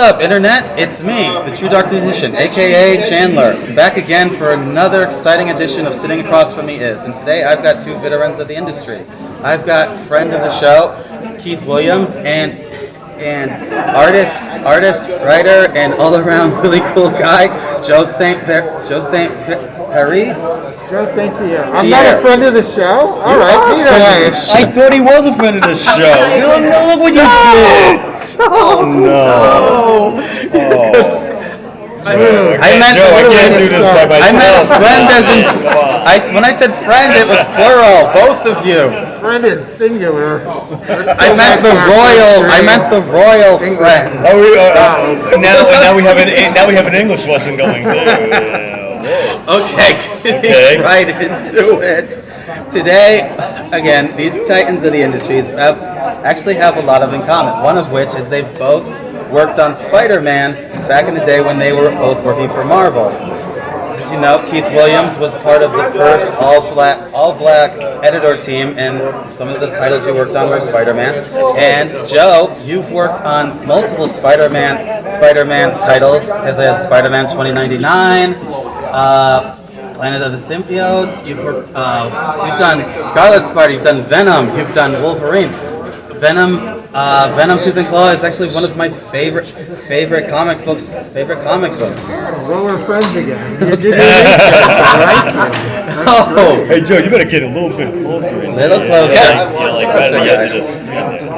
up, Internet? It's me, the True Dark Musician, aka Chandler, back again for another exciting edition of Sitting Across From Me Is. And today I've got two veterans of the industry. I've got friend of the show, Keith Williams, and artist, writer, and all-around really cool guy, Joe St. Perry. Joe St. Pierre. I'm not a friend of the show? Alright, either way. I thought he was a friend of the show. Look what you did! Oh no! I meant Joe, I can't do this by myself. I meant friend as in. When I said friend, it was plural, both of you. Friend is singular. I meant the royal friend. Now we have an English lesson going too. Okay, getting right into it. Today, again, these titans of the industry actually have a lot of in common. One of which is they've both worked on Spider-Man back in the day when they were both working for Marvel. As you know, Keith Williams was part of the first all-black editor team, and some of the titles you worked on were Spider-Man. And Joe, you've worked on multiple Spider-Man titles, such as Spider-Man 2099. Planet of the Symbiotes. You've done Scarlet Spider. You've done Venom. You've done Wolverine. Venom Tooth and Claw is actually one of my favorite comic books. Well, we're friends again. You did Hey Joe, you better get a little bit closer. A little closer.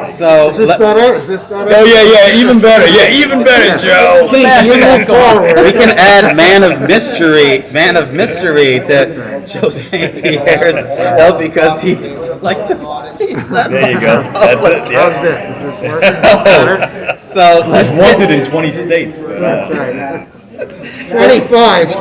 So. Is this better? Oh yeah, even better. Yeah, even better, Joe. Please, move forward. We can add Man of Mystery to Joe St. Pierre's because he doesn't like to be seen. There you go. That's it. Yeah. So let's wanted in 20 states. That's right. 25.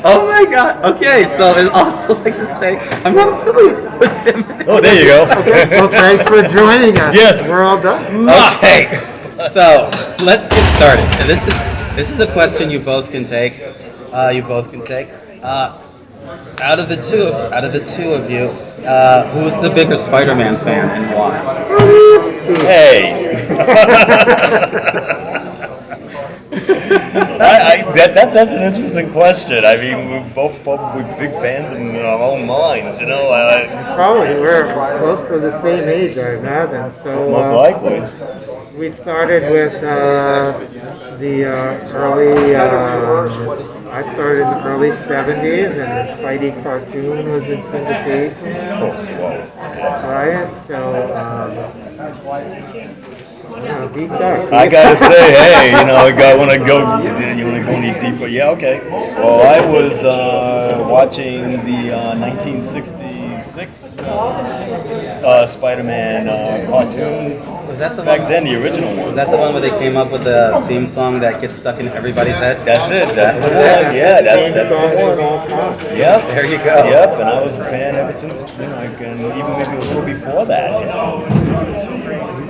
Oh my God. Okay, so I'd also like to say I'm not affiliated with him. Oh, there you go. Okay, well, thanks for joining us. Yes. We're all done. Okay. So let's get started. And this is a question you both can take. Out of the two of you, who's the bigger Spider-Man fan and why? Hey. That's an interesting question. I mean, we're both probably big fans in our own minds, you know. Probably we're close to the same age, I imagine. So most likely. We started with the early. I started in the early 70s, and the Spidey cartoon was in syndication. Right? So, beat us. I gotta say, hey, you want to go any deeper? Yeah, okay. Well, I was watching the 1966 Spider-Man cartoon. Was that the back one? then, the original one? Was that the one where they came up with the theme song that gets stuck in everybody's head? That's it. That's the one. Yeah, that's the one. Yep. There you go. Yep. And I was a fan ever since. And even maybe a little before that.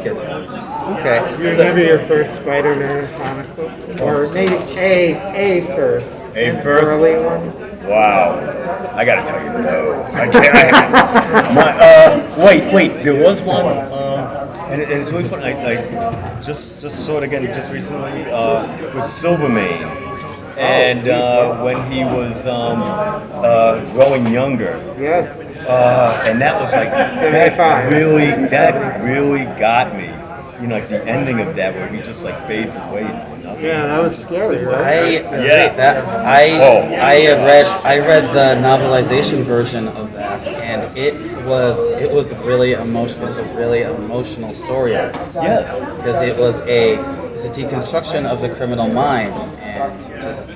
Do Okay. you remember your first Spider-Man comic book? Or maybe a first? A first? Early one? Wow. I gotta tell you, no. I can't. Wait. There was one. And it's really funny. I just saw it again just recently with Silvermane, and when he was growing younger. Yes. And that was like that really got me. Like the ending of that where he just like fades away into nothing. Yeah, that was scary, right? I read the novelization version of that, and it was really emotional. It was a really emotional story. Yes, because it was a deconstruction of the criminal mind, and just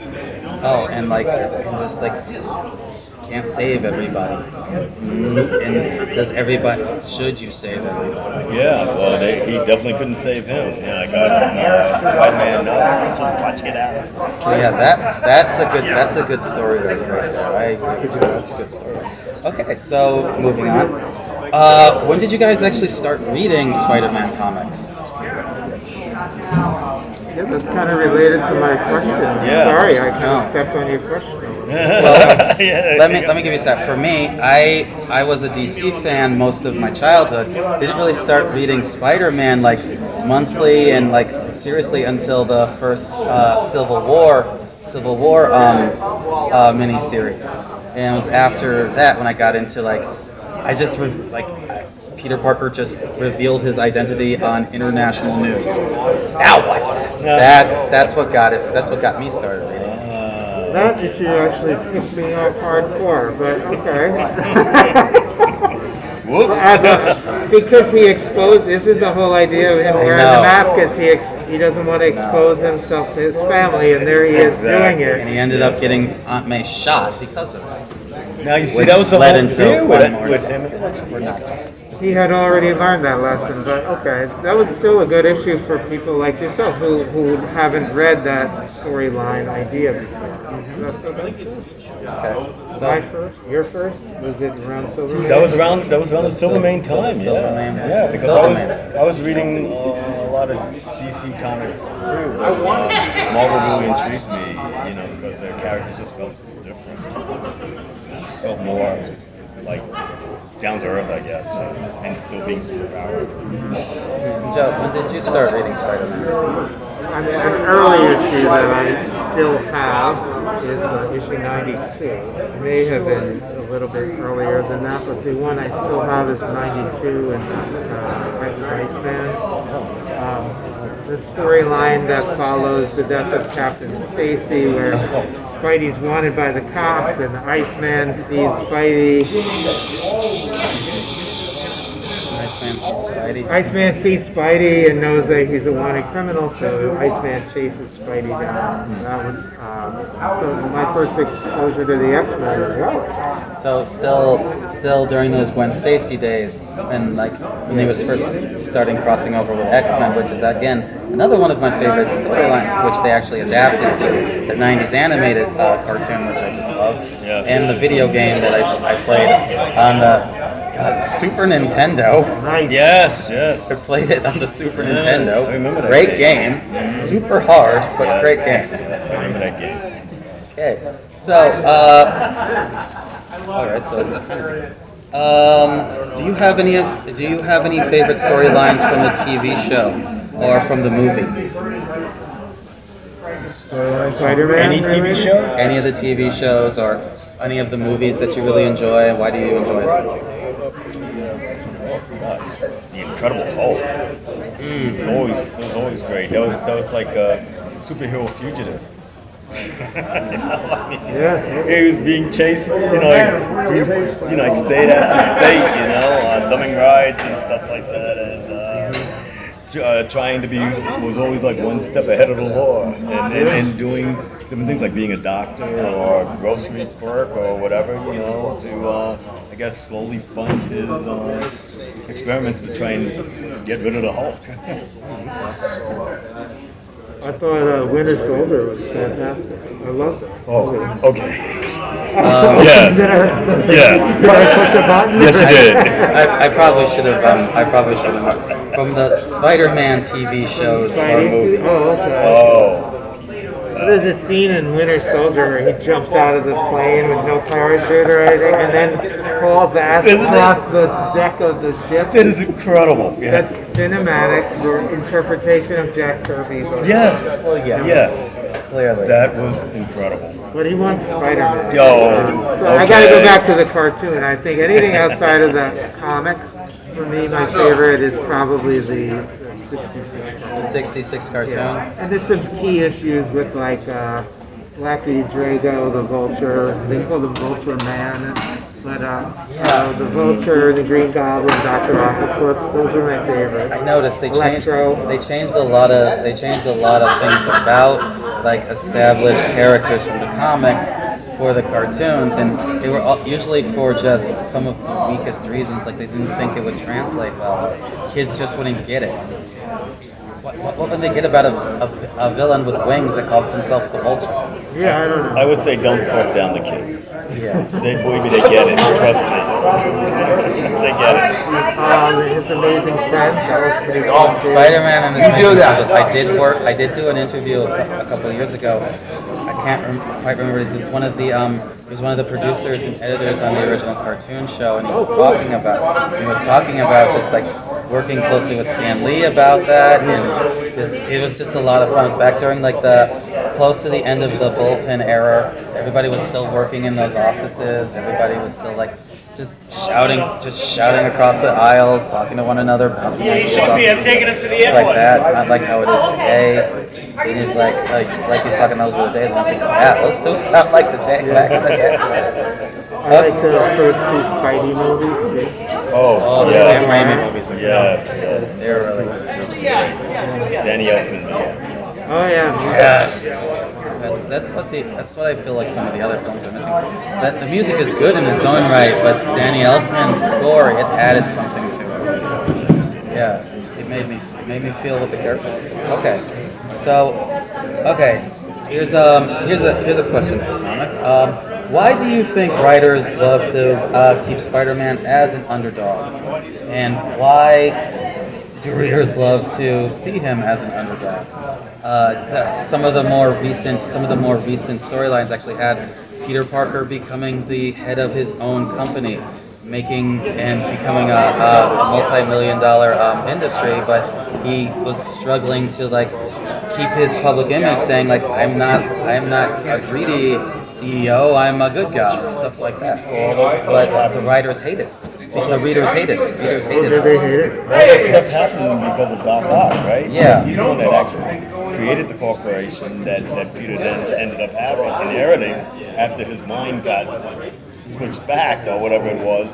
can't save everybody. And should you save everybody? Yeah, well, he definitely couldn't save him. Spider-Man, no, just watch it out. So yeah, that's a good story right there. I agree with you. That's a good story. Okay, so moving on. When did you guys actually start reading Spider-Man comics? Yeah, that's kind of related to my question. Yeah. Sorry, I kind of stepped on your question. Well, let me give you a stat. For me, I was a DC fan most of my childhood. Didn't really start reading Spider-Man like monthly and like seriously until the first Civil War miniseries. And it was after that when I got into like I just Peter Parker just revealed his identity on international news. Now what? That's what got it. That's what got me started reading. That issue actually pissed me off hardcore, but okay. Whoops. Because he exposed, isn't the whole idea of him wearing the mask is he doesn't want to expose himself to his family, and there he is doing it. And he ended up getting Aunt May shot because of it. Now you see, that was the whole fear with him. We're not talking. He had already learned that lesson, but okay, that was still a good issue for people like yourself who haven't read that storyline idea before. That's okay. So your first was it around Silverman? That was around the Silverman time. Silverman. Yeah, because I was reading a lot of DC comics too. But, Marvel really intrigued me, because their characters just felt different, felt more like down to earth, I guess, and still being superpowered. Joe, when did you start reading Spider-Man? An early issue that I still have is issue 92. It may have been a little bit earlier than that, but the one I still have is 92, and that's Iceman. The storyline that follows the death of Captain Stacy, where Spidey's wanted by the cops, and Iceman sees Spidey. Iceman sees Spidey and knows that he's a wanted criminal, so Iceman chases Spidey down. That was so my first exposure to the X-Men as well. So still during those Gwen Stacy days, and like when they was first starting crossing over with X-Men, which is again another one of my favorite storylines, which they actually adapted to the '90s animated cartoon, which I just love, and the video game that I played on the Super Nintendo. Nice. Yes. I played it on the Super Nintendo. I remember that Great game. Super hard, but great game. Yes, I remember that game. Okay, so all right. So do you have any favorite storylines from the TV show or from the movies? Spider-Man. Any TV show? Any of the TV shows or any of the movies that you really enjoy, and why do you enjoy them? The Incredible Hulk. It was always great. That was like a superhero fugitive. He was being chased, like state after state, dumbing rides and stuff like that, and trying to was always like one step ahead of the law, and doing different things like being a doctor or a grocery clerk or whatever, to I guess slowly fund his experiments to try and get rid of the Hulk. I thought Winter Soldier was fantastic. I loved it. Oh, okay. Yes. Yes, you did. I probably should have. From the Spider-Man TV shows or movies. Oh, okay. Oh. There's a scene in Winter Soldier where he jumps out of the plane with no parachute or anything, and then falls ass across the deck of the ship. That is incredible. That's cinematic interpretation of Jack Kirby. Yes. Well, yes. Yes. Clearly. That was incredible. But he wants Spider-Man. So I gotta go back to the cartoon. I think anything outside of the comics, for me, my favorite is probably the 66. The 66 cartoon. Yeah. And there's some key issues with like Blackie Drago, the Vulture. They call him Vulture Man. But the Vulture, the Green Goblin, Dr. Octopus, those are my favorite. I noticed they changed a lot of things about like established characters from the comics for the cartoons, and they were usually for just some of the weakest reasons, like they didn't think it would translate well. Kids just wouldn't get it. What would they get about a villain with wings that calls himself the Vulture? Yeah, I don't know. I would say don't talk down the kids. Yeah. Believe me, they get it. Trust me. They get it. His Amazing Friends, that was pretty cool. Spider-Man and His Amazing Friends. I did do an interview a couple of years ago. I can't quite remember. He was one of the producers and editors on the original cartoon show, and he was talking about just like working closely with Stan Lee about that, and it was just a lot of fun. It was back during like close to the end of the bullpen era. Everybody was still working in those offices. Everybody was still like just shouting across the aisles, talking to one another, bouncing ideas off like that. It's not like how it is today. And he's like he's talking those were the days. And I'm thinking, yeah, those do sound like the day back in the day. I like the first two Spidey movies too. Oh, the yes. Sam Raimi movies. Yes. They're really good. Danny Elfman. Oh yeah. Yes. That's what I feel like some of the other films are missing. That the music is good in its own right, but Danny Elfman's score, it added something to it. Yes, it made me feel what the character. Here's a question for comics. Why do you think writers love to keep Spider-Man as an underdog, and why do readers love to see him as an underdog? Some of the more recent storylines actually had Peter Parker becoming the head of his own company, becoming a multi-million-dollar industry, but he was struggling to like keep his public image, saying like I'm not a greedy CEO, I'm a good guy, stuff like that. But the writers hate it. The readers hate it. Readers hate it. They hate it. Well, that stuff happened because of Doc Ock, right? Yeah. He's the one that actually created the corporation that Peter then ended up inheriting after his mind got switched back or whatever it was.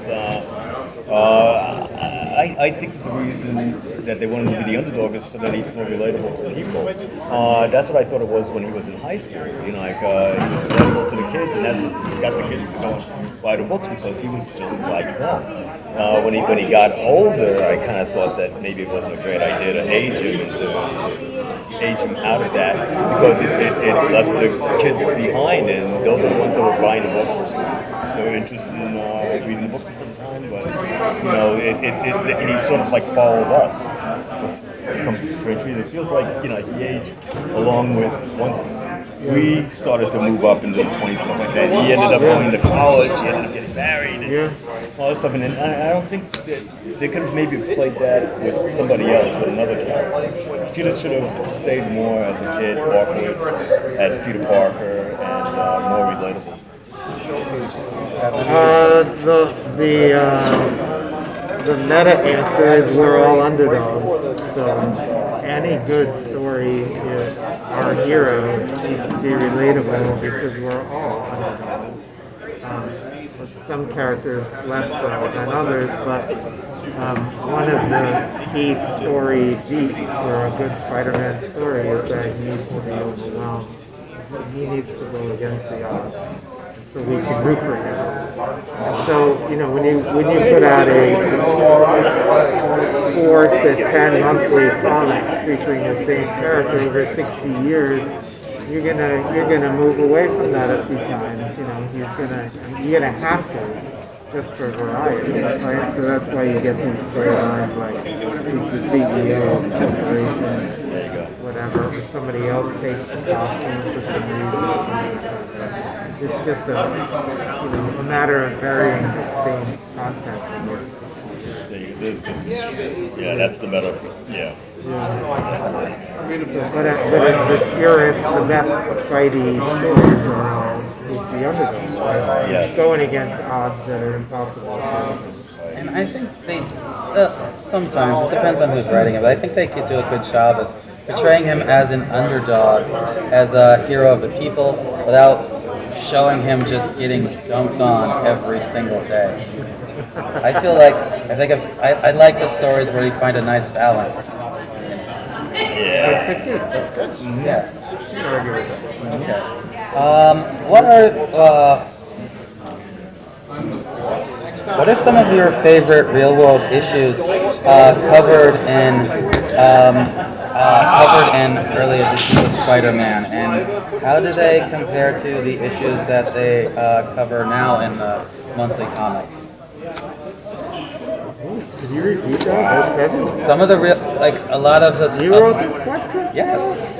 I think that the reason that they wanted him to be the underdog is so that he's more relatable to people. That's what I thought it was when he was in high school. You know, like he was relatable to the kids, and that's what got the kids to go and buy the books because he was just like them. When he got older, I kind of thought that maybe it wasn't a great idea to age him and to age him out of that because it left the kids behind, and those are the ones that were buying the books. They were interested in reading the books at the time, but you know, he sort of like followed us for some strange reason. It feels like he aged along with once we started to move up into the 20s, something like that. He ended up going to college. He ended up getting married. And all this stuff, and I don't think that they could have maybe played that with somebody else, with another character. Peter should have stayed more as a kid, Parker, as Peter Parker, and more relatable. The meta answer is we're all underdogs. So any good story is our hero needs to be relatable because we're all underdogs. Some characters less so than others, but one of the key story beats for a good Spider-Man story is that he needs to be overwhelmed. He needs to go against the odds, so we can root for him. And so, when you put out a 4 to 10 monthly comics featuring the same character over 60 years, you're gonna move away from that a few times. You're gonna have to. Just for variety, right? So that's why you get these storylines like who's the CEO of the corporation, whatever, or somebody else takes the costume for some reason. It's just a matter of varying the same content. Yeah, that's the better. Yeah. But at the purest, the best Spidey stories are is the underdog, right? Yes. Going against odds that are impossible. And I think they sometimes it depends on who's writing it, but I think they could do a good job as portraying him as an underdog, as a hero of the people, without showing him just getting dumped on every single day. I like the stories where you find a nice balance. Yeah. That's good. Yes. Can't argue with that. Okay. What are some of your favorite real-world issues covered in early editions of Spider-Man, and how do they compare to the issues that they cover now in the monthly comics? Could you repeat that? Some of the a lot of the. You wrote the question? Yes.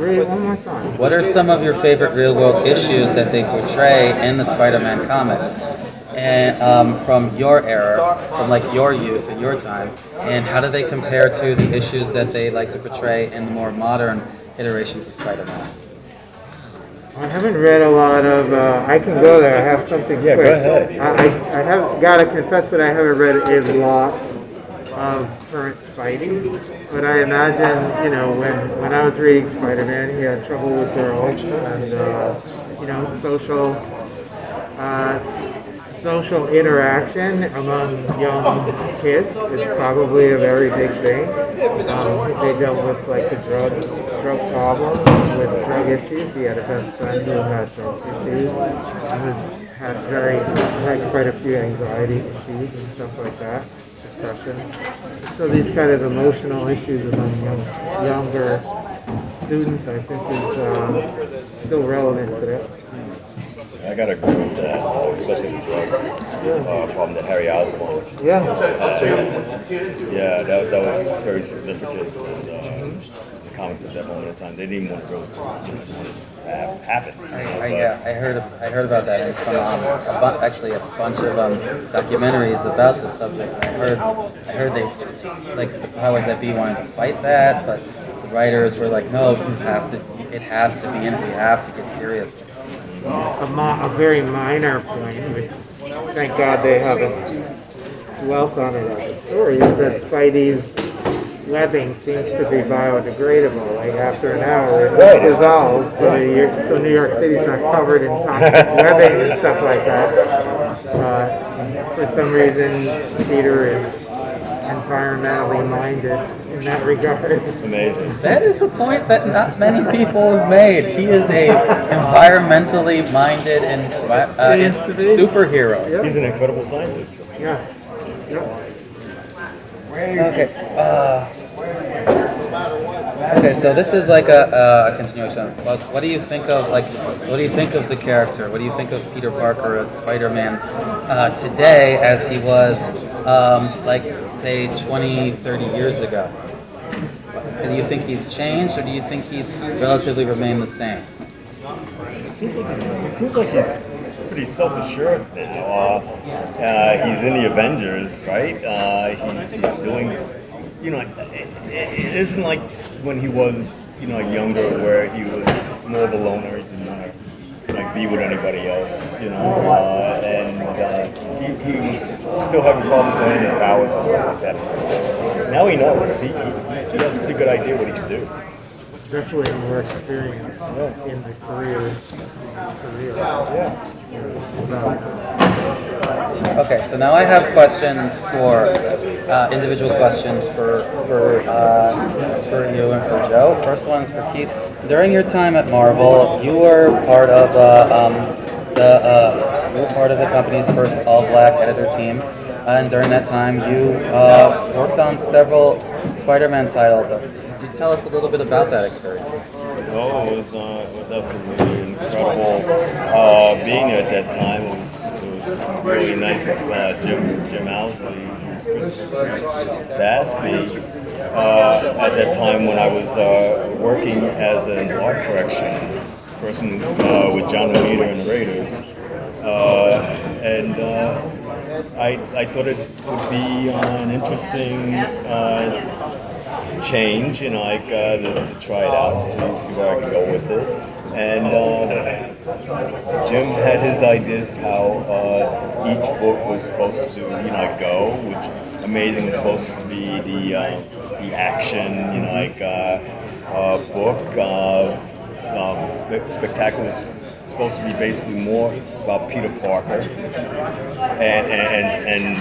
Read it one more time. What are some of your favorite real-world issues that they portray in the Spider-Man comics, and from your era, from like your youth and your time, and how do they compare to the issues that they like to portray in the more modern iterations of Spider-Man? I haven't read a lot of. I can go there. I have something Yeah, quick. go ahead. I have got to confess that I haven't read a lot of current Spidey, but I imagine, when I was reading Spider-Man, he had trouble with girls and uh, social interaction among young kids is probably a very big thing. They dealt with like the drug problem, with drug issues. He had a best friend who had drug issues and had quite a few anxiety issues and stuff like that, depression. So these kind of emotional issues among younger students, I think, is still relevant today. I gotta agree with that, especially the drug problem that Harry Osborn Yeah. Yeah, that was very significant in the comics at that moment in time. They didn't even want to really happen. I heard about that in some actually a bunch of documentaries about the subject. I heard they like the powers that be wanted to fight that, but the writers were like, no, it has to be in it. We have to get serious. A very minor point, which thank God they haven't dwelt on it as a story, is that Spidey's webbing seems to be biodegradable. Like after an hour, it dissolves, so New York City's not covered in toxic webbing and stuff like that. For some reason, Peter is environmentally minded in that regard. Amazing. That is a point that not many people have made. He is a environmentally minded and superhero. Yep. He's an incredible scientist. Yeah. Yep. Okay. Okay. So this is like a continuation. What do you think of the character? What do you think of Peter Parker as Spider-Man today, as he was say 20, 30 years ago? Do you think he's changed, or do you think he's relatively remained the same? It seems like he's pretty self-assured now. He's in the Avengers, right? He's doing, it isn't like when he was, younger, where he was more of a loner. He didn't want to be with anybody else, and he was still having problems learning his powers and stuff like that. Now he knows. He has a pretty good idea what he can do. Definitely more experience in the career. Okay, so now I have questions for individual questions for you and for Joe. First one is for Keith. During your time at Marvel, you were part of the company's first all-black editor team, and during that time, you worked on several Spider-Man titles. Could you tell us a little bit about that experience? Oh, it was absolutely incredible being there at that time. It was really nice of Jim Owsley, Christopher to ask me at that time when I was working as an art correction person with John Romita and the Raiders, and I thought it would be an interesting change, to try it out, see where I can go with it. And Jim had his ideas of how each book was supposed to, go, which Amazing was supposed to be the action, book. Spectacular was supposed to be basically more about Peter Parker and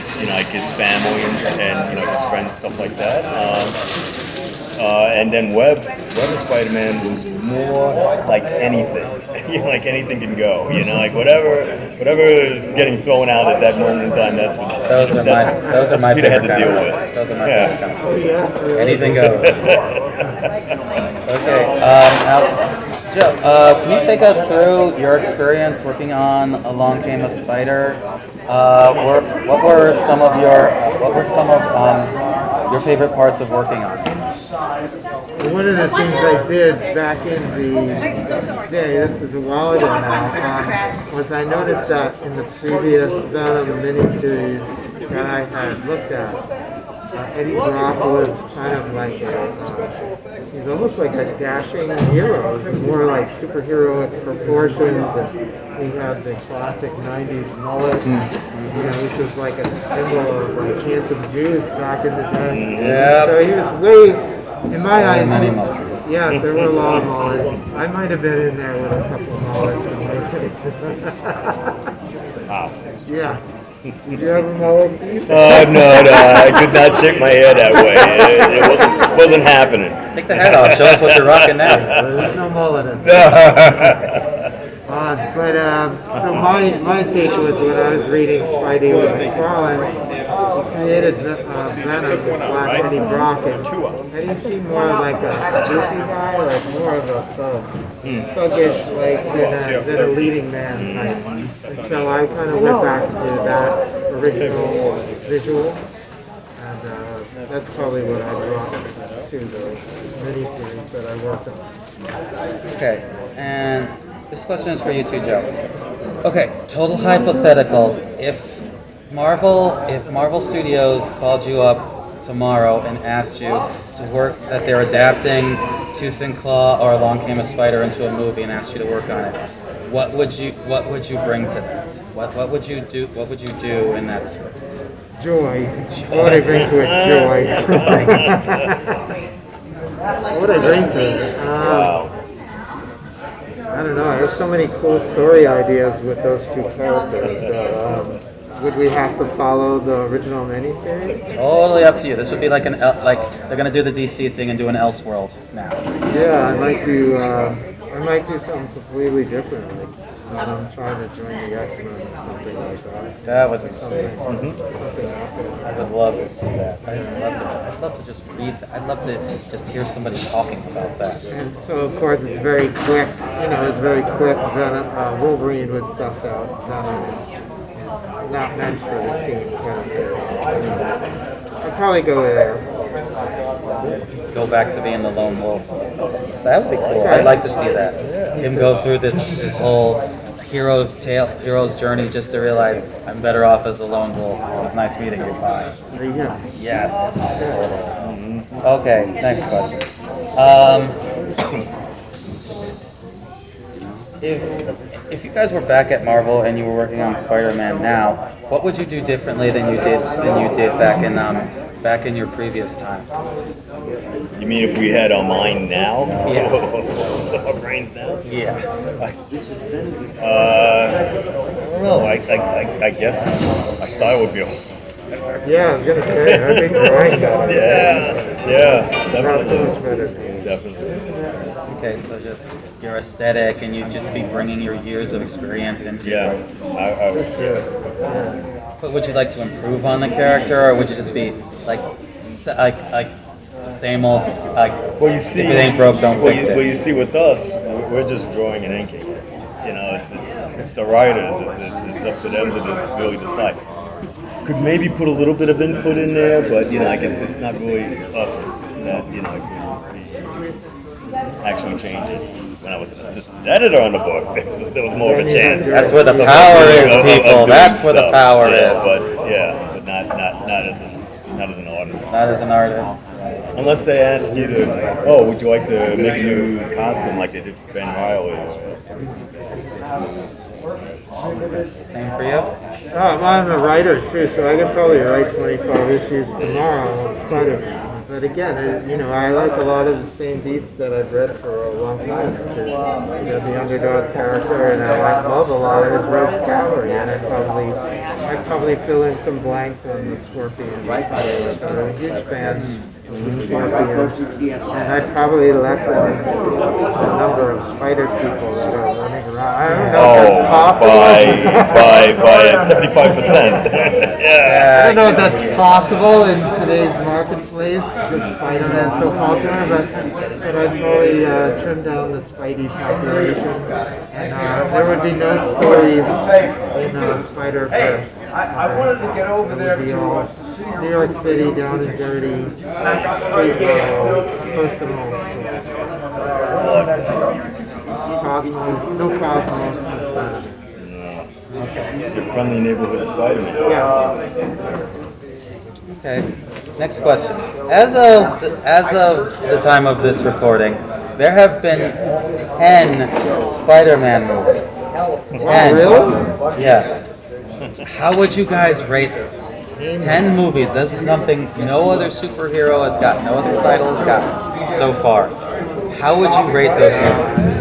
his family and his friends, stuff like that. And then Web of Spider-Man was more like anything, like anything can go, whatever is getting thrown out at that moment in time. That's what Peter had to deal with. Those are my favorite comics. Anything goes. Okay. Now, Joe, can you take us through your experience working on Along Came a Spider? What were some of your favorite parts of working on it? One of the things I did back in the day, this is a while ago now, was I noticed that in the previous Venom miniseries that I had looked at, Eddie Brock was kind of like he's almost like a dashing hero. He's more like superheroic proportions. And he had the classic 90s mullet, which was like a symbol of like handsome Jews back in the day. Yeah. So he was way, in my eyes, many mullets. Yeah, there were a lot of mullets. I might have been in there with a couple of mullets in my face. Wow. Yeah. Did you have a mullet? No, I could not shake my head that way. It wasn't happening. Take the hat off. Show us what you're rocking now. There's no mullet in so my take was when I was reading Spidey with McFarlane, he created Venom with Black Eddie Brock, and Eddie seemed more like a juicy guy, like more of a thuggish, like than a leading man type. And so I kind of went back to that original visual, and that's probably what I brought to the miniseries that I worked on. Okay, and this question is for you too, Joe. Okay, total hypothetical. If Marvel Studios called you up tomorrow and asked you to work, that they're adapting Tooth and Claw or Along Came a Spider into a movie and asked you to work on it, what would you bring to that? What would you do? What would you do in that script? Joy. What I bring to it, joy. What I bring to it. I don't know. There's so many cool story ideas with those two characters. Would we have to follow the original miniseries? Totally up to you. This would be like like they're gonna do the DC thing and do an Elseworld now. Yeah, I might do something completely different. Like, I'm trying to join the X-Men or something like that. That would be sweet. Something I would love to see that. I'd love to just read that. I'd love to just hear somebody talking about that. And so, of course, it's very quick. It's very quick. Wolverine would stuff out. Not meant for the team kind of thing. I'd probably go there. Go back to being the lone wolf. That would be cool. I'd like to see that. Him go through this whole hero's journey just to realize I'm better off as a lone wolf. It was nice meeting you. Bye. There you go. Yes. Okay, next question. If you guys were back at Marvel and you were working on Spider-Man now, what would you do differently than you did back in your previous times? You mean if we had our mind now? Yeah. Our brains now? Yeah. I don't know. I guess my style would be awesome. Yeah, I was gonna say. I think you're right. Yeah, Definitely. definitely. Okay, so just your aesthetic, and you'd just be bringing your years of experience into Yeah, it. I would. But would you like to improve on the character, or would you just be like same old Well, you see, if it ain't broke, don't fix it? Well, you see, with us, we're just drawing and inking. It's the writers. It's up to them to really decide. Could maybe put a little bit of input in there, but I guess it's not really us that could actually change it. When I was an assistant editor on the book, there was more of a chance. That's where the power is, people. That's where the power is. But not as an artist. Not as an artist. Unless they ask you to, would you like to make a new costume like they did for Ben Riley or something? Same for you? I'm a writer too, so I could probably write 25 issues tomorrow on Spider-Man. But again, I like a lot of the same beats that I've read for a long time. The underdog character, and I love a lot of his rogue cavalry, and I'd probably fill in some blanks on the Scorpion. I'm a huge fan of the Scorpion, and I'd probably lessen the number of spider people that are running around. I don't know if that's possible. by 75%. Yeah. I don't know if that's possible in today's marketplace, with Spider-Man so popular, but I'd probably trim down the Spidey population, and there would be no stories in Spider-Verse. I wanted to get over there It would be all New York City, down and dirty, street level, personal. Cosmos, no Cosmos, no Spider-Man. No. It's your friendly neighborhood Spider-Man. Yeah. Okay. Next question. As of the time of this recording, there have been 10 Spider-Man movies. 10. Really? Yes. How would you guys rate 10 movies? This is something no other superhero has got, no other title has got so far. How would you rate those movies?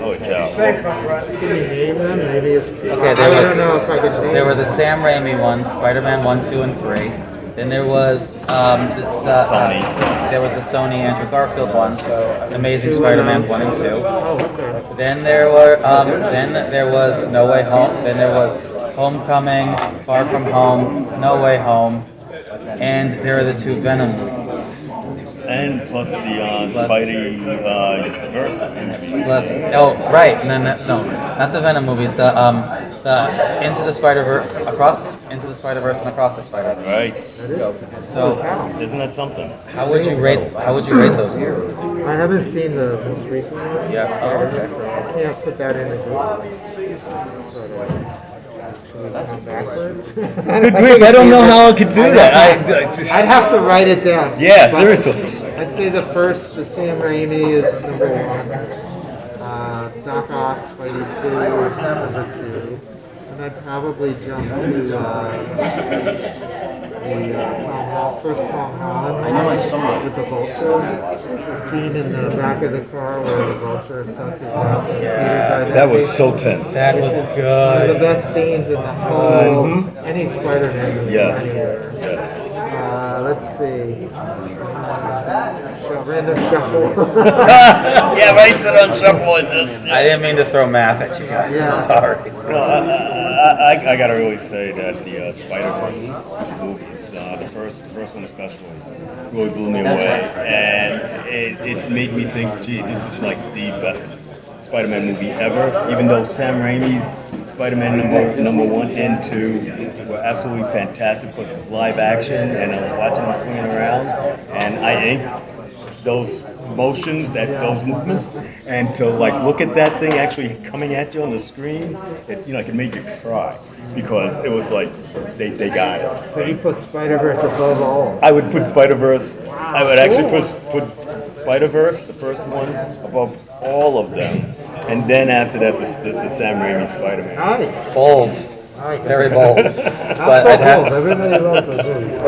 Holy cow. Can you name them? Maybe it's. Okay, I don't know if I can name there were the them. Sam Raimi ones, Spider-Man 1, 2, and 3. Then there was Sony. There was the Sony Andrew Garfield one, Amazing Spider-Man 1 and 2. Oh, okay. Then there was No Way Home. Then there was Homecoming, Far From Home, No Way Home, and there are the 2 Venom movies. And plus the Spidey verse movie. Plus, right, and then no, not the Venom movies. The Into the Spider-Verse, Into the Spider-Verse, and Across the Spider-Verse. Right. So, Isn't that something? how would you rate those movies? I haven't seen the most recent one. Yeah. Oh, okay. I can't put that in the group. Backwards. Good grief, I don't know how I could do that. I'd have to write it down. Yeah, But seriously. I'd say the Sam Raimi is number 1. Doc Ock, Spidey 2 is number 2. And I'd probably jump to the first Tom Holland with the Vulture. The scene in the back of the car where the Vulture assesses That was so tense. That was one of the good. best scenes in the whole any Spider-Man movie. Yes. Anywhere. Yes. Let's see. Random shuffle. Yeah, right, sit on shuffle and just. I didn't mean to throw math at you guys. Yeah. I'm sorry. I gotta really say that the Spider-Verse movies, the first one especially, really blew me away, and it made me think, gee, this is like the best Spider-Man movie ever. Even though Sam Raimi's Spider-Man number 1 and 2 were absolutely fantastic because it's live action, and I was watching them swinging around, and I inked those motions, those movements, and to like look at that thing actually coming at you on the screen, it made you cry because it was like they got it. So you put Spider-Verse above all. I would put Spider-Verse. I would actually put Spider-Verse, the first one, above all of them, and then after that, the Sam Raimi Spider-Man. Nice. Bold. Very bold. But Everybody loves those movies.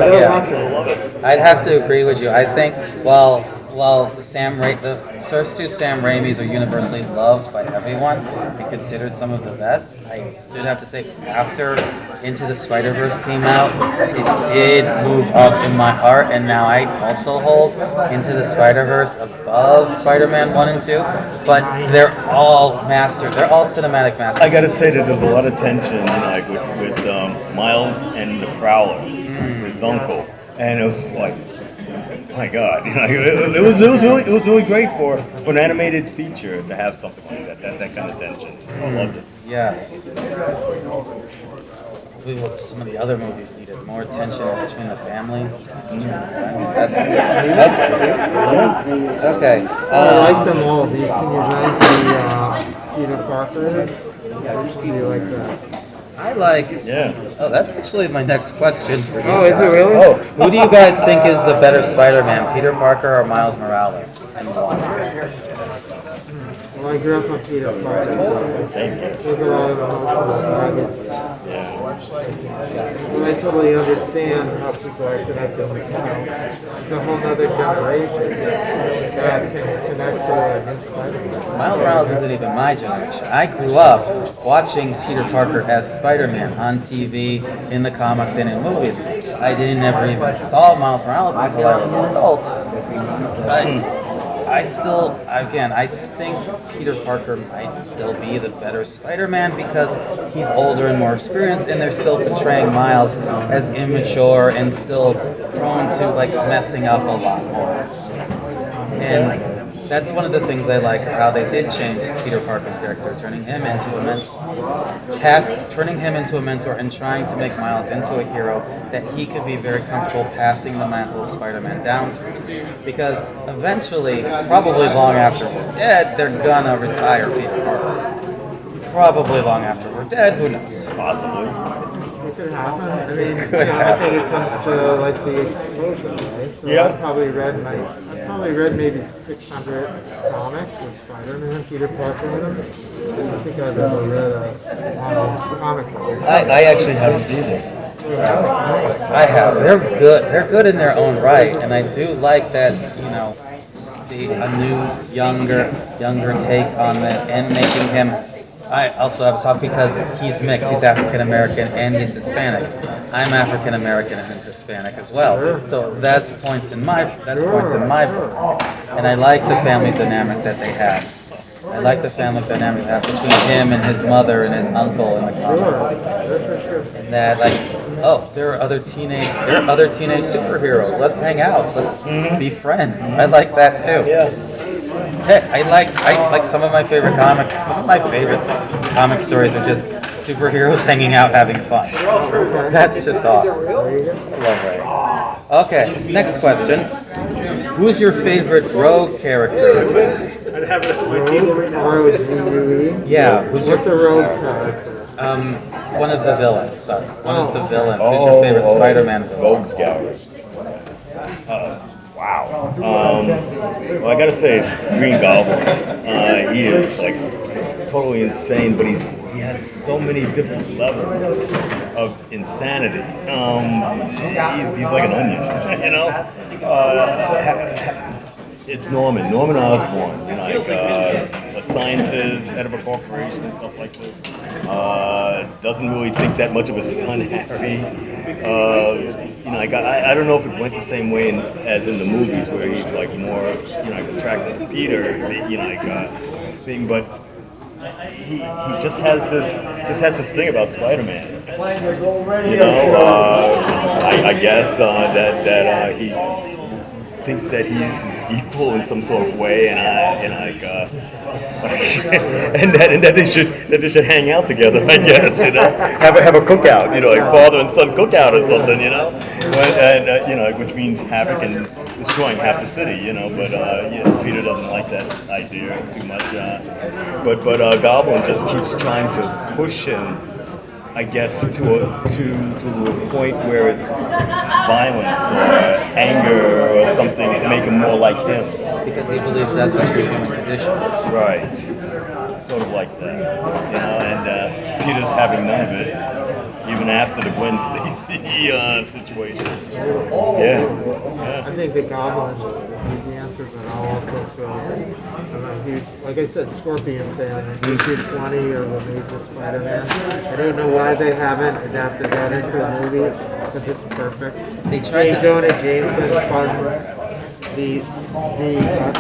I'd have to agree with you. I think while the first 2 Sam Raimis are universally loved by everyone and considered some of the best, I did have to say after Into the Spider-Verse came out, it did move up in my heart, and now I also hold Into the Spider-Verse above Spider-Man 1 and 2, but they're all masters. They're all cinematic masters. I gotta say that there's a lot of tension, like with Miles and the Prowler, his uncle, and it was like, oh my God, it was really great for an animated feature to have something like that kind of tension. I loved it. Yes. Some of the other movies needed more tension between the families. That's okay. I like them all. Can you rank the Peter Parker? Which do you like that? I like. Yeah. Oh, that's actually my next question for you. Oh, is it guys. really? Oh. Who do you guys think is the better Spider-Man, Peter Parker or Miles Morales? And why? Well, I grew up on Peter Parker. Same here. There's a lot of emotional baggage. Yeah. But I totally understand how people are connected with Miles. It's a whole other generation that can connect to a new Spider-Man. Miles Morales isn't even my generation. I grew up watching Peter Parker as Spider-Man on TV, in the comics, and in movies. I never even saw Miles Morales until I was an adult. But I think Peter Parker might still be the better Spider-Man because he's older and more experienced, and they're still portraying Miles as immature and still prone to like messing up a lot more. And that's one of the things I like, how they did change Peter Parker's character, turning him into a mentor and trying to make Miles into a hero that he could be very comfortable passing the mantle of Spider-Man down to. Because eventually, probably long after we're dead, they're gonna retire Peter Parker. Probably long after we're dead, who knows? Possibly. It could happen. I mean, I think it comes to like the explosion, right? So Yeah. I've probably read maybe 600 comics with Spider-Man, Peter Parker in them. I don't think I've ever read a comic book. I actually haven't seen this. I have. They're good. They're good in their own right, and I do like that. A new, younger take on it, and making him. I also have soft because he's mixed. He's African American and he's Hispanic. I'm African American and Hispanic as well. So that's points in my book. And I like the family dynamic that they have. I like the family dynamic they have between him and his mother and his uncle in the comic. And that there are other teenage superheroes. Let's hang out. Let's be friends. I like that too. Yeah. Heck, I like some of my favorite comics. Some of my favorite comic stories are just superheroes hanging out having fun. That's just awesome. I love that. Okay, next question. Who's your favorite rogue character? Yeah, who's What's a rogue character? one of the villains. Sorry, one of the villains. Who's your favorite Spider-Man villain? Rogues Gallery. Wow. Well, I gotta say, Green Goblin. He is like totally insane, but he has so many different levels of insanity. He's like an onion, you know. It's Norman Osborn, like a scientist, head of a corporation and stuff like this. Doesn't really think that much of his son Harry. I don't know if it went the same way as in the movies where he's like more, attracted to Peter, thing, but he just has this thing about Spider-Man. I guess that he thinks that he's his equal in some sort of way, and that they should hang out together. I guess have a cookout, like father and son cookout or something, which means havoc and destroying half the city, But Peter doesn't like that idea too much. But Goblin just keeps trying to push him, I guess, to a point where it's violence or anger or something to make him more like him. Because he believes that's the true human condition. Right. Sort of like that. And Peter's having none of it, even after the Gwen Stacy situation. Yeah. I think the Goblin is the answer, but I'll also throw, I'm a huge, like I said, Scorpion fan, and he's 20 or Amazing Spider-Man. I don't know why they haven't adapted that into a movie, because it's perfect. They tried to... Jonah Jameson funds the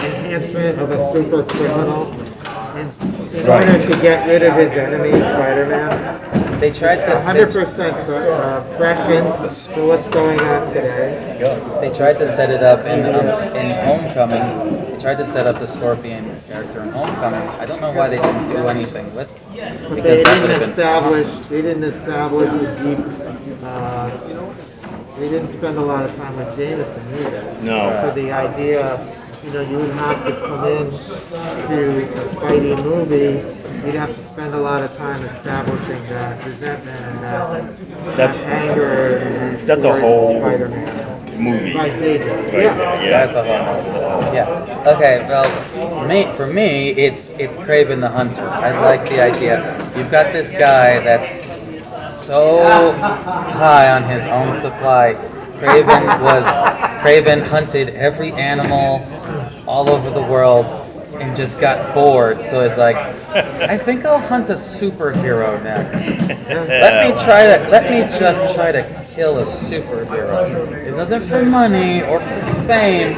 enhancement of a super criminal in order to get rid of his enemy, Spider-Man. They tried to 100% fresh to what's going on today. They tried to set it up in Homecoming. They tried to set up the Scorpion character in Homecoming. I don't know why they didn't do anything with it. But they didn't establish a deep. They didn't spend a lot of time with Jameson either. No. So the idea, you would have to come in to a Spidey movie. You'd have to spend a lot of time establishing that resentment and that anger. That's a whole Spider-Man movie. By JJ. Right. Yeah. That's a whole movie. Yeah. Okay. Well, for me, it's Kraven the Hunter. I like the idea. You've got this guy that's so high on his own supply. Kraven hunted every animal all over the world and just got bored. So it's like, I think I'll hunt a superhero next. Let me just try to kill a superhero. It wasn't for money or for fame.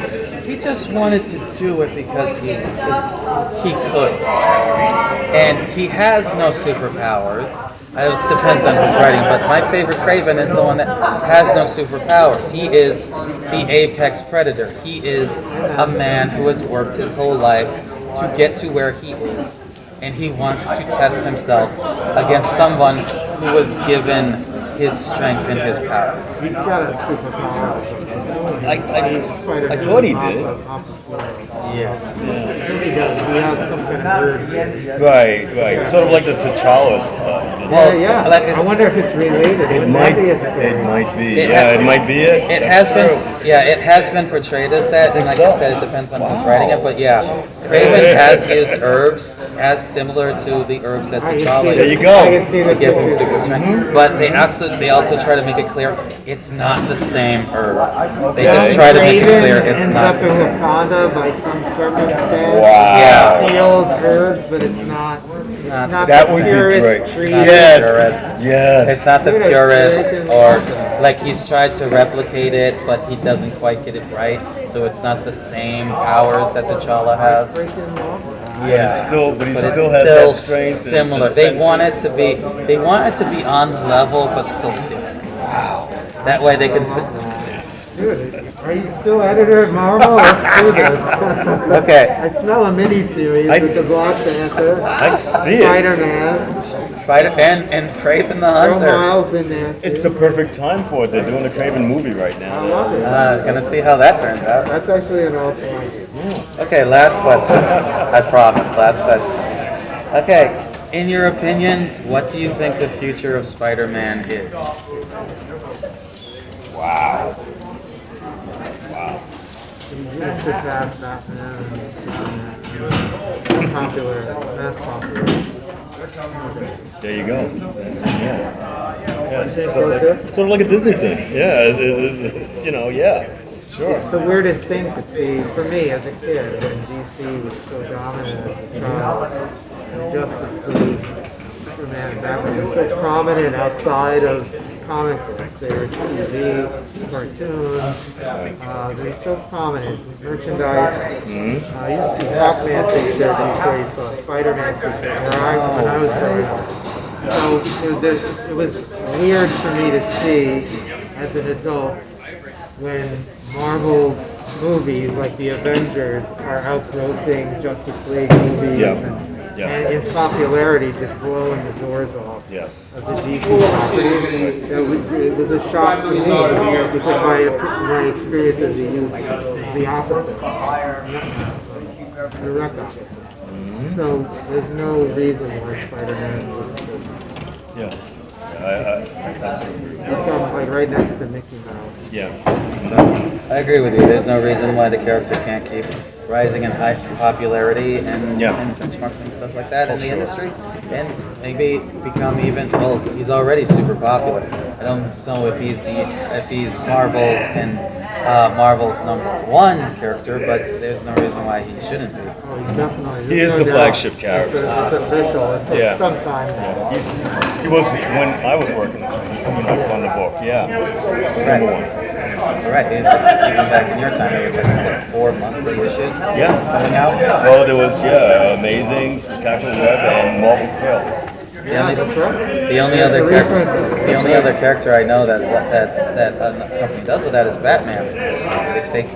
He just wanted to do it because he could, and he has no superpowers. It depends on who's writing, but my favorite Craven is the one that has no superpowers. He is the apex predator. He is a man who has worked his whole life to get to where he is, and he wants to test himself against someone who was given his strength and his powers. He's got a superpower. I thought he did. Yeah. He does. He has some kind of bird. Right. Sort of like the T'Challa stuff. Well, Yeah. like I wonder if it's related. It might be. It might be. It Yeah, it might be it. It has been, yeah, it has been portrayed as that, and like I said, it depends on who's writing it. But yeah, Craven has used herbs as similar to the herbs that T'Challa There you used go. to give him super strength. But they also try to make it clear it's not the same herb. They just try to make it clear it's ends not up the in same. Wakanda by some circumstance. Wow. Yeah. Heals herbs, but it's not. It's not That the would be purest great. tree. Yes. It's not the purest, or like he's tried to replicate it, but he doesn't quite get it right. So it's not the same powers that T'Challa has. Yeah, But he but it's still has still that strength. similar. They want it to be on level, but still different. Wow. That way they can. Dude, are you still editor at Marvel? Let's do this. Okay. I smell a mini-series with the Black Panther. I see it. Spider-Man. Spider and Craven the Throw Hunter. Miles in there. It's the perfect time for it. They're doing the Craven movie right I now. love it. Gonna see how that turns out. That's actually an awesome idea. Okay, last question. I promise, last question. Okay, in your opinions, what do you think the future of Spider-Man is? Wow. You just surpass Batman and popular, mass popular. There you go. Yeah. think so, too? Sort of like a Disney thing. Yeah. It's, yeah. Sure. It's the weirdest thing to see for me as a kid when DC was so dominant as a child. And Justice League, Superman, and Batman were so prominent outside of comic books. They were TV, cartoons. They were so prominent. Merchandise. Mm-hmm. You used to see Hawkman t-shirts before you saw Spider-Man t-shirts when I was growing up. So it was weird for me to see as an adult when Marvel movies like the Avengers are outgrossing Justice League movies and in popularity just blowing the doors off of the DC property. It was a shock to me because my experience as a youth was the opposite, direct opposite. So there's no reason why Spider-Man was become like right next to Mickey Mouse. So, I agree with you. There's no reason why the character can't keep rising in high popularity and benchmarks and stuff like that in the industry, and maybe become even. Well, he's already super popular. I don't know if he's Marvel's and Marvel's #1 character, but there's no reason why he shouldn't be. Oh, definitely. He is the flagship character. It's official. It took some time now. He was when I was working on the book. Right. Even back in your time, it was like 4 monthly issues coming out. Well, there was Amazing, Spectacular Web, and Marvel Tales. The only other character I know that a company does with that is Batman.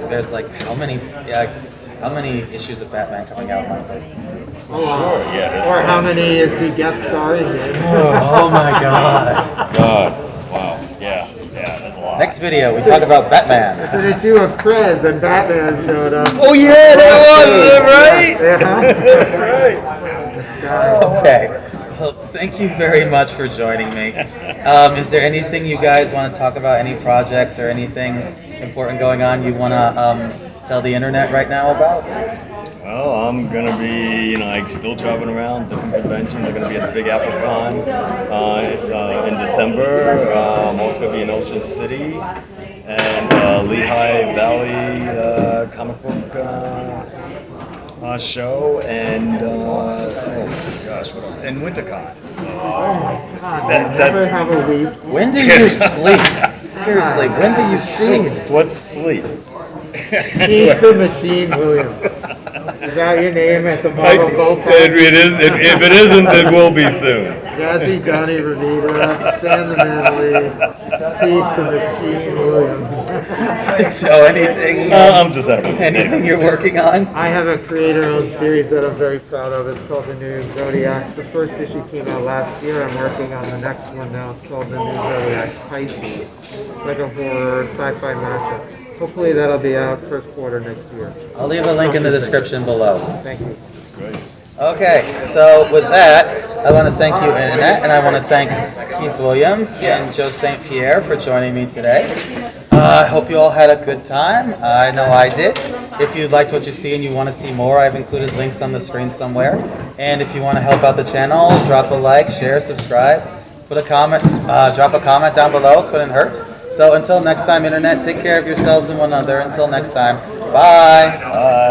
There's like how many issues of Batman coming out monthly? Or how many is he guest starring in? Oh my God! Wow, yeah, that's a lot. Next video, we talk about Batman. It's an issue of Prez and Batman showed up. Oh yeah, that was right. That's right. Okay. Well, thank you very much for joining me. Is there anything you guys want to talk about? Any projects or anything important going on you want to tell the internet right now about? Well, I'm gonna be, still traveling around different conventions. I'm gonna be at the Big Apple Con in December. I'm also gonna be in Ocean City and Lehigh Valley Comic Book show, and what else? And WinterCon. Oh my God! Never have a week. When do you sleep? Seriously, when do you sleep? What's sleep? Keith the Machine Williams. Is that your name at the model golf? It is. If it isn't, it will be soon. Jazzy Johnny Revita, Sam the Manly, Keith the Machine Williams. So anything? I'm just having Anything you're working on? I have a creator-owned series that I'm very proud of. It's called The New Zodiac. The first issue came out last year. I'm working on the next one now. It's called The New Zodiac Pisces. It's like a horror sci-fi mashup. Hopefully that'll be out first quarter next year. I'll leave a link in the description below. Thank you. Okay, so with that, I want to thank you, Internet, and I want to thank Keith Williams and Joe St. Pierre for joining me today. I hope you all had a good time. I know I did. If you liked what you see and you want to see more, I've included links on the screen somewhere. And if you want to help out the channel, drop a like, share, subscribe, put a comment, drop a comment down below. Couldn't hurt. So until next time, Internet, take care of yourselves and one another. Until next time, bye. Bye.